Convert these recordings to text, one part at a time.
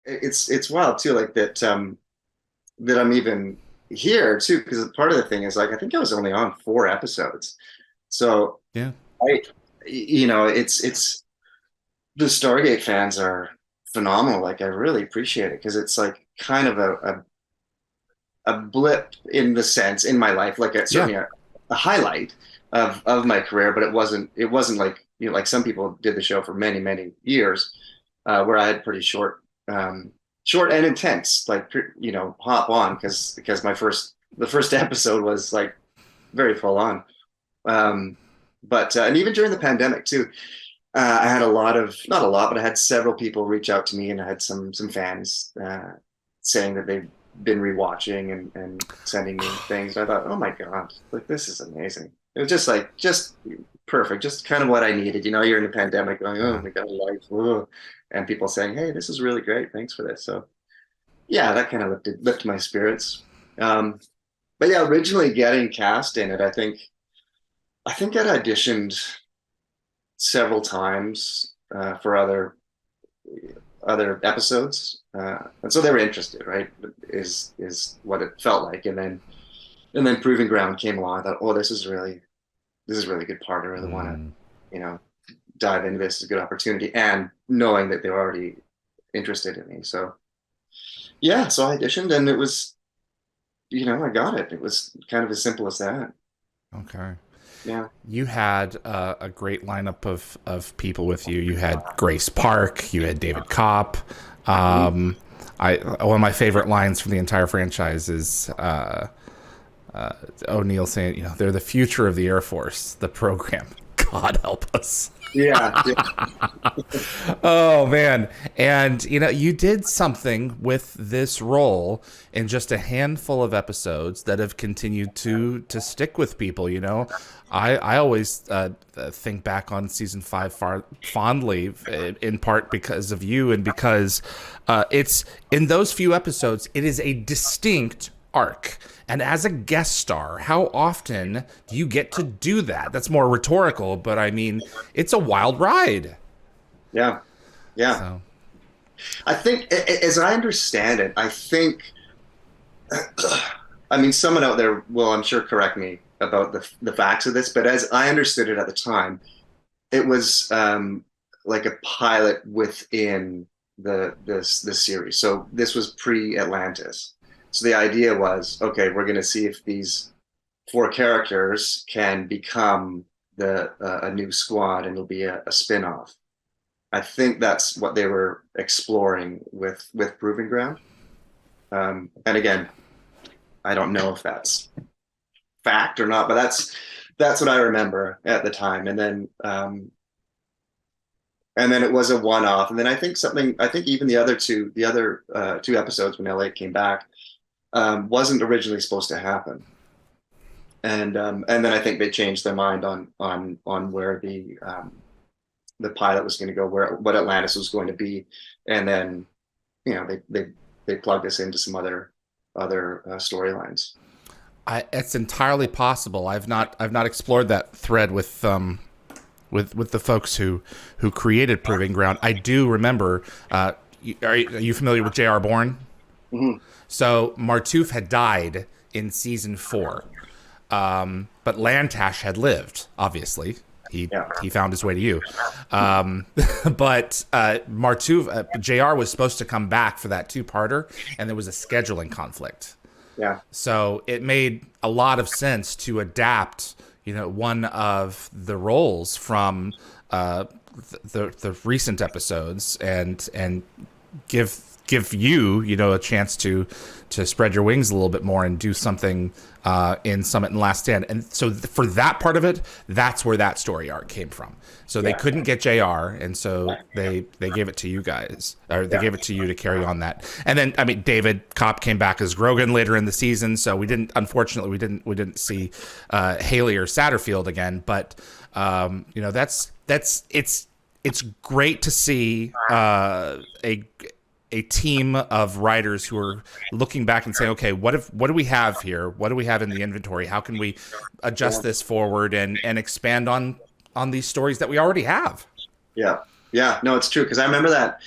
it's wild too, like that I'm even here too, because part of the thing is like I think I was only on 4 episodes, so Yeah. I, it's the Stargate fans are phenomenal. Like I really appreciate it because it's like kind of a blip in the sense in my life, like Yeah. certainly a highlight of my career, but it wasn't like like some people did the show for many years, where I had pretty short and intense, like hop on because the first episode was like very full on. Um, but and even during the pandemic too, I had a lot of not a lot, but I had several people reach out to me, and I had some fans saying that they've been rewatching and sending me things. I thought, oh my God, like this is amazing. It was just perfect, just kind of what I needed. You're in a pandemic going, oh Yeah. my God, life, ugh. And people saying, hey, this is really great. Thanks for this. So yeah, that kind of lifted my spirits. Um, but yeah, originally getting cast in it, I think I'd auditioned several times for other episodes, and so they were interested, right? Is what it felt like, and then Proving Ground came along. I thought, oh, this is really good part. I really want to, Mm. you know, dive into this. Is a good opportunity, and knowing that they were already interested in me, so yeah, so I auditioned, and it was, I got it. It was kind of as simple as that. Okay. Yeah. You had a great lineup of people with you. You had Grace Park. You had David Kopp. Mhm. Um, one of my favorite lines from the entire franchise is O'Neill saying, they're the future of the Air Force, the program. God help us. Yeah. Yeah. Oh man. And you did something with this role in just a handful of episodes that have continued to stick with people, I always think back on season 5 fondly, in part because of you, and because it's in those few episodes it is a distinct arc. And as a guest star, how often do you get to do that? That's more rhetorical, but I mean, it's a wild ride. Yeah. Yeah. So, I think, as I understand it, I think, I mean, someone out there will, I'm sure, correct me about the facts of this, but as I understood it at the time, it was like a pilot within the series. So this was pre-Atlantis. So the idea was, okay, we're going to see if these 4 characters can become the a new squad, and it'll be a spin-off. I think that's what they were exploring with Proving Ground. And again, I don't know if that's fact or not, but that's what I remember at the time. And then it was a one-off. And then I think even the other two episodes when Elliot came back wasn't originally supposed to happen. And then I think they changed their mind on where the pilot was going to go, where what Atlantis was going to be, and then they plugged us into some other storylines. it's entirely possible. I've not explored that thread with the folks who created Proving Ground. I do remember. Are you familiar with J.R. Bourne? Mm-hmm. So Martouf had died in season 4, but Lantash had lived. Obviously, he Yeah, he found his way to you. Um, but Martouf, Jr. was supposed to come back for that 2-parter, and there was a scheduling conflict. yeah, So it made a lot of sense to adapt, one of the roles from uh, the recent episodes, and give you, a chance to spread your wings a little bit more and do something in Summit and Last Stand. And so for that part of it, that's where that story arc came from. So they yeah, couldn't get JR, and so they gave it to you guys, or they yeah, gave it to you to carry on that. And then, I mean, David Kopp came back as Grogan later in the season, so unfortunately we didn't see Haley or Satterfield again. But it's great to see a team of writers who are looking back and saying, okay, what do we have here? What do we have in the inventory? How can we yeah, adjust this forward and expand on these stories that we already have? yeah, yeah. No, it's true because I remember that.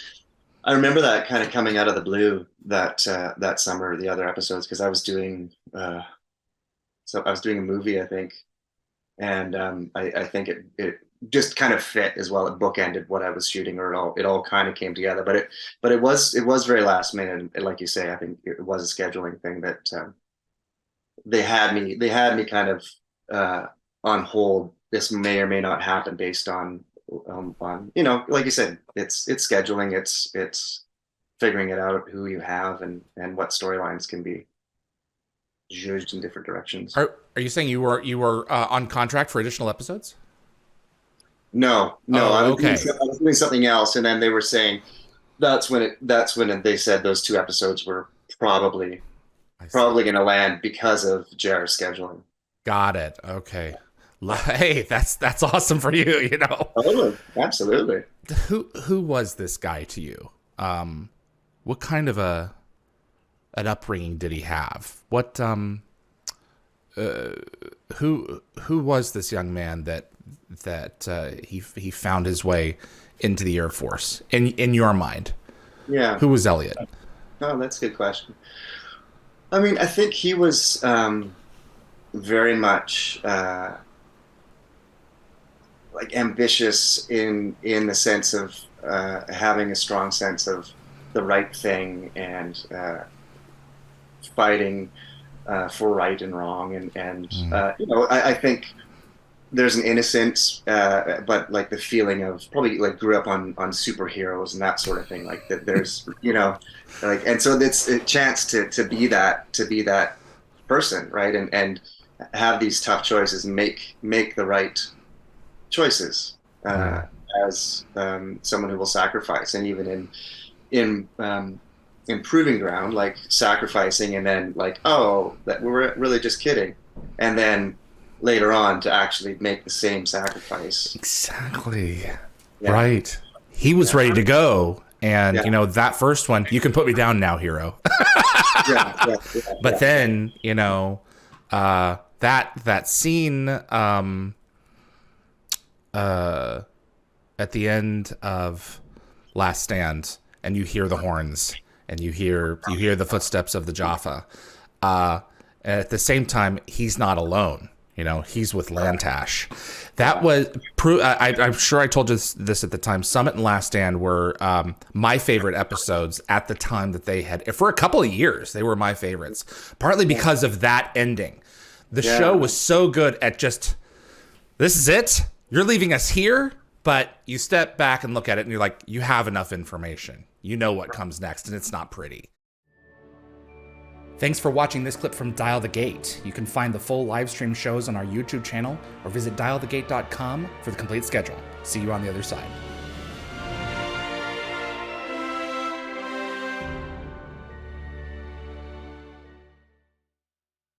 I remember that kind of coming out of the blue that that summer, the other episodes, because I was doing a movie, I think, and I think it just kind of fit as well. It bookended what I was shooting, or it all kind of came together. But it was very last minute, and like you say, I think it was a scheduling thing that they had me kind of on hold. This may or may not happen based on like you said, it's scheduling, it's figuring it out who you have and what storylines can be judged in different directions. Are you saying you were on contract for additional episodes? No, no, Oh, okay. I was doing something else, and then they were saying that's when they said those two episodes were probably I see. probably going to land because of Jar's scheduling. Got it. Okay. Hey, that's awesome for you. Totally, absolutely. Who was this guy to you? What kind of an upbringing did he have? Who was this young man that he found his way into the Air Force in your mind? Yeah. Who was Elliot? Oh, that's a good question. I mean, I think he was very much like ambitious in the sense of having a strong sense of the right thing and fighting for right and wrong and I think there's an innocence but like the feeling of probably like grew up on superheroes and that sort of thing, like that there's like, and so it's a chance to be that person, right, and have these tough choices and make the right choices as someone who will sacrifice, and even in improving ground, like sacrificing and then like, oh, that we're really just kidding, and then later on to actually make the same sacrifice. Exactly. Yeah. Right. He was ready to go. And, Yeah. that first one, you can put me down now, hero. But then, that scene at the end of Last Stand, and you hear the horns, and you hear the footsteps of the Jaffa. And at the same time, he's not alone. He's with Lantash. That was I'm sure I told you this at the time. Summit and Last Stand were my favorite episodes at the time that they had. For a couple of years, they were my favorites, partly because of that ending. The show was so good at just, this is it. You're leaving us here, but you step back and look at it, and you're like, you have enough information. You know what comes next, and it's not pretty. Thanks for watching this clip from Dial the Gate. You can find the full live stream shows on our YouTube channel or visit dialthegate.com for the complete schedule. See you on the other side.